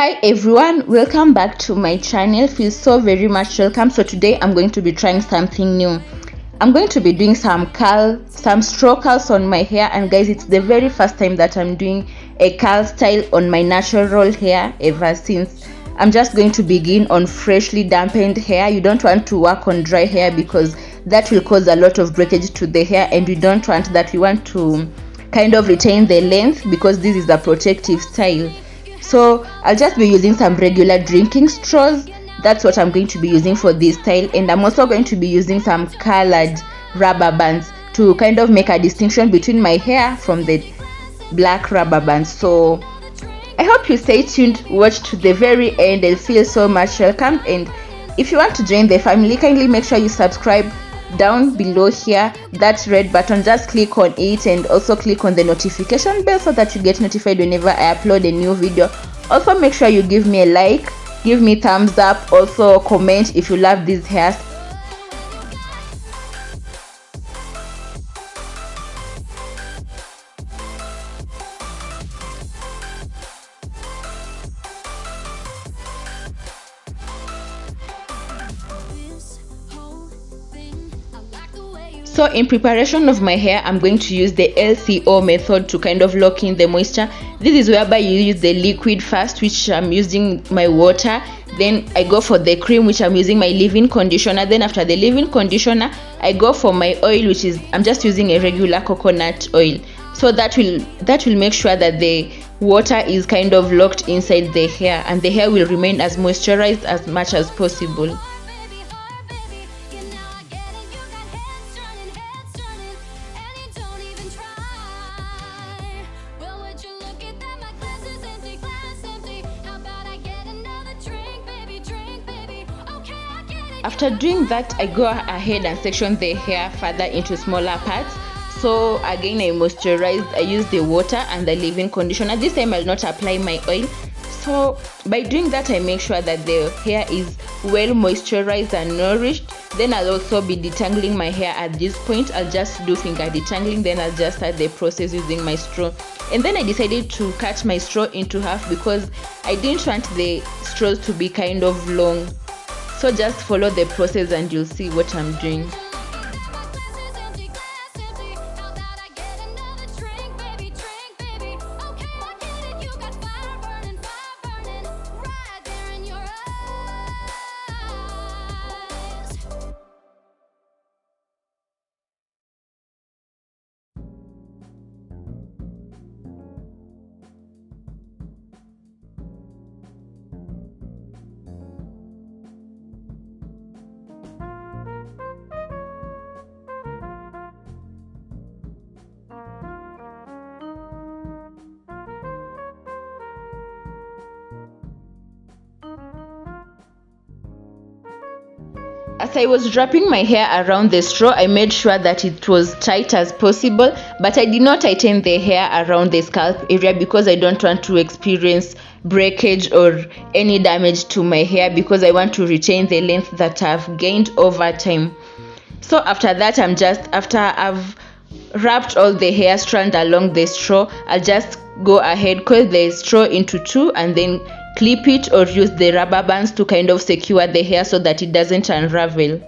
Hi everyone, welcome back to my channel. Feel so very much welcome. So today I'm going to be trying something new. I'm going to be doing some straw curls on my hair, and guys, it's the very first time that I'm doing a curl style on my natural hair ever since. I'm just going to begin on freshly dampened hair. You don't want to work on dry hair because that will cause a lot of breakage to the hair, and we don't want that. We want to kind of retain the length because this is a protective style. So I'll just be using some regular drinking straws. That's what I'm going to be using for this style, and I'm also going to be using some colored rubber bands to kind of make a distinction between my hair from the black rubber bands. So I hope you stay tuned, watch to the very end, and feel so much welcome. And if you want to join the family, kindly make sure you subscribe down below here, that red button. Just click on it and also click on the notification bell so that you get notified whenever I upload a new video. Also make sure you give me a like, give me thumbs up, also comment if you love these hairs. So in preparation of my hair, I'm going to use the LCO method to kind of lock in the moisture. This is whereby you use the liquid first, which I'm using my water. Then I go for the cream, which I'm using my leave-in conditioner. Then after the leave-in conditioner, I go for my oil, which is I'm just using a regular coconut oil. So that will make sure that the water is kind of locked inside the hair, and the hair will remain as moisturized as much as possible. After doing that, I go ahead and section the hair further into smaller parts. So again, I moisturize. I use the water and the leave-in conditioner. This time I'll not apply my oil. So by doing that, I make sure that the hair is well moisturized and nourished. Then I'll also be detangling my hair at this point. I'll just do finger detangling, then I'll just start the process using my straw. And then I decided to cut my straw into half because I didn't want the straws to be kind of long. So just follow the process and you'll see what I'm doing. As I was wrapping my hair around the straw, I made sure that it was tight as possible, but I did not tighten the hair around the scalp area because I don't want to experience breakage or any damage to my hair, because I want to retain the length that I've gained over time. So after that, after I've wrapped all the hair strand along the straw, I'll just go ahead, coil the straw into two, and then clip it or use the rubber bands to kind of secure the hair so that it doesn't unravel.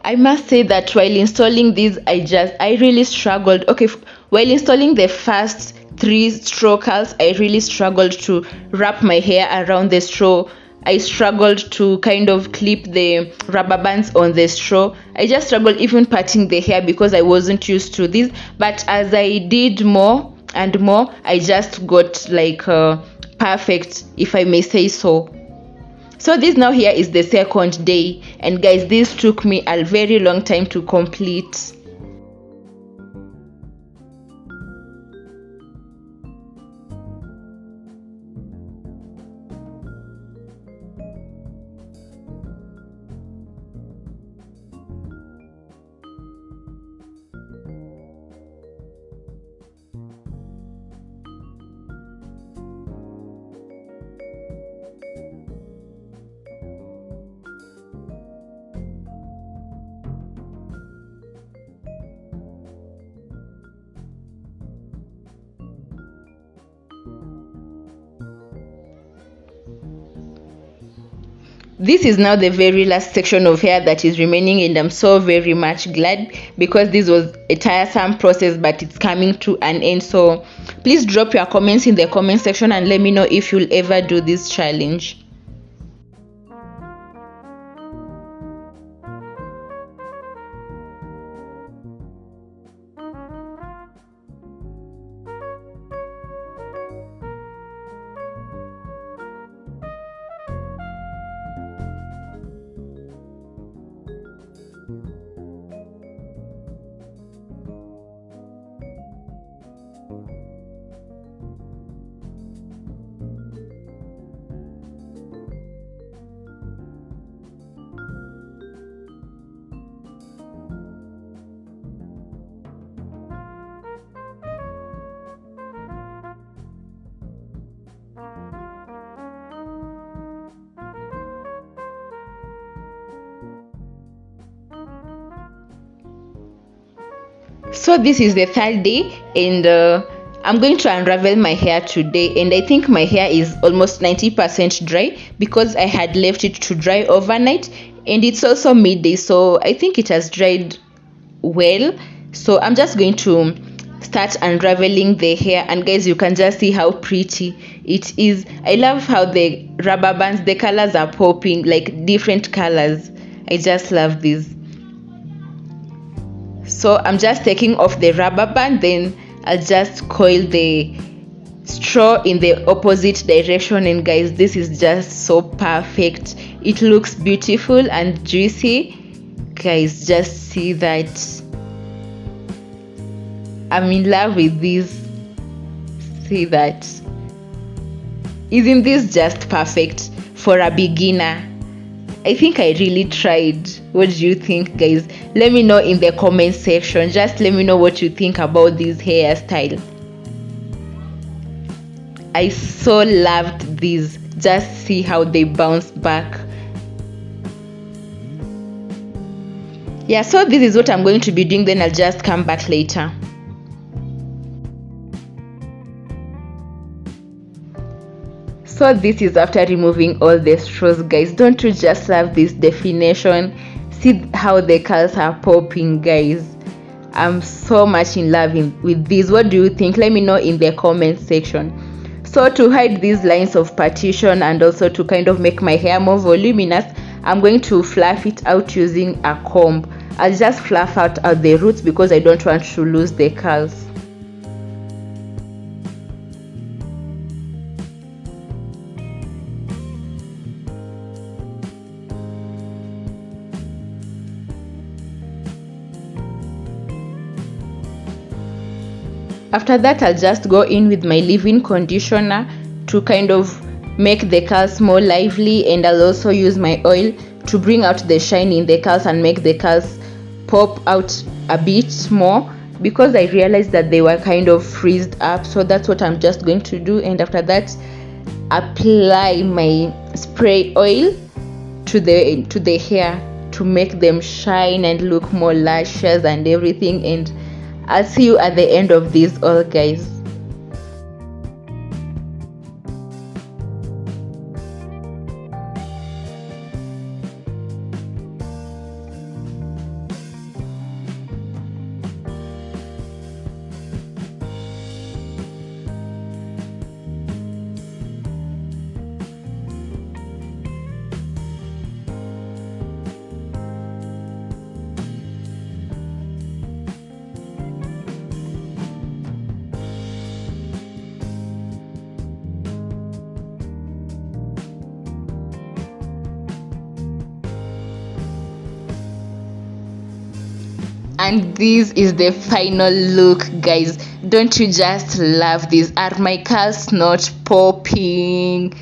I must say that while installing these, I really struggled. Okay, while installing the first 3-straw curls, I really struggled to wrap my hair around the straw. I struggled to kind of clip the rubber bands on the straw. I just struggled even parting the hair because I wasn't used to this. But as I did more and more, I just got like perfect, if I may say so. So this now here is the second day, and guys, this took me a very long time to complete. This is now the very last section of hair that is remaining, and I'm so very much glad because this was a tiresome process, but it's coming to an end. So please drop your comments in the comment section and let me know if you'll ever do this challenge. So this is the third day, and I'm going to unravel my hair today, and I think my hair is almost 90% dry because I had left it to dry overnight, and it's also midday, so I think it has dried well. So I'm just going to start unraveling the hair, and guys, you can just see how pretty it is. I love how the rubber bands, the colors are popping, like different colors. I just love this. So I'm just taking off the rubber band, then I'll just coil the straw in the opposite direction, and guys, this is just so perfect. It looks beautiful and juicy. Guys, just see that. I'm in love with this. See that. Isn't this just perfect for a beginner? I think I really tried. What do you think, guys? Let me know in the comment section. Just let me know what you think about this hairstyle. I so loved these. Just see how they bounce back. Yeah, so this is what I'm going to be doing, then I'll just come back later. So this is after removing all the straws, guys. Don't you just love this definition? See how the curls are popping, guys. I'm so much in love with this. What do you think? Let me know in the comment section. So to hide these lines of partition and also to kind of make my hair more voluminous, I'm going to fluff it out using a comb. I'll just fluff out the roots because I don't want to lose the curls. After that, I'll just go in with my leave-in conditioner to kind of make the curls more lively, and I'll also use my oil to bring out the shine in the curls and make the curls pop out a bit more because I realized that they were kind of freezed up. So that's what I'm just going to do, and after that, apply my spray oil to the hair to make them shine and look more luscious and everything, and I'll see you at the end of this all, guys. And this is the final look, guys. Don't you just love this? Are my curls not popping?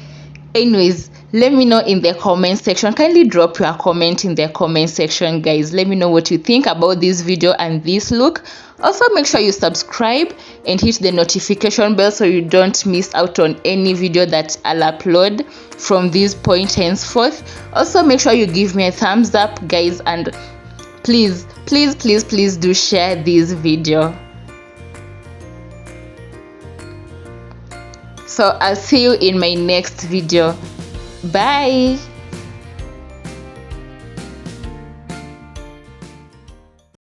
Anyways, let me know in the comment section. Kindly drop your comment in the comment section, guys. Let me know what you think about this video and this look. Also, make sure you subscribe and hit the notification bell so you don't miss out on any video that I'll upload from this point henceforth. Also, make sure you give me a thumbs up, guys, and please do share this video. So I'll see you in my next video. Bye.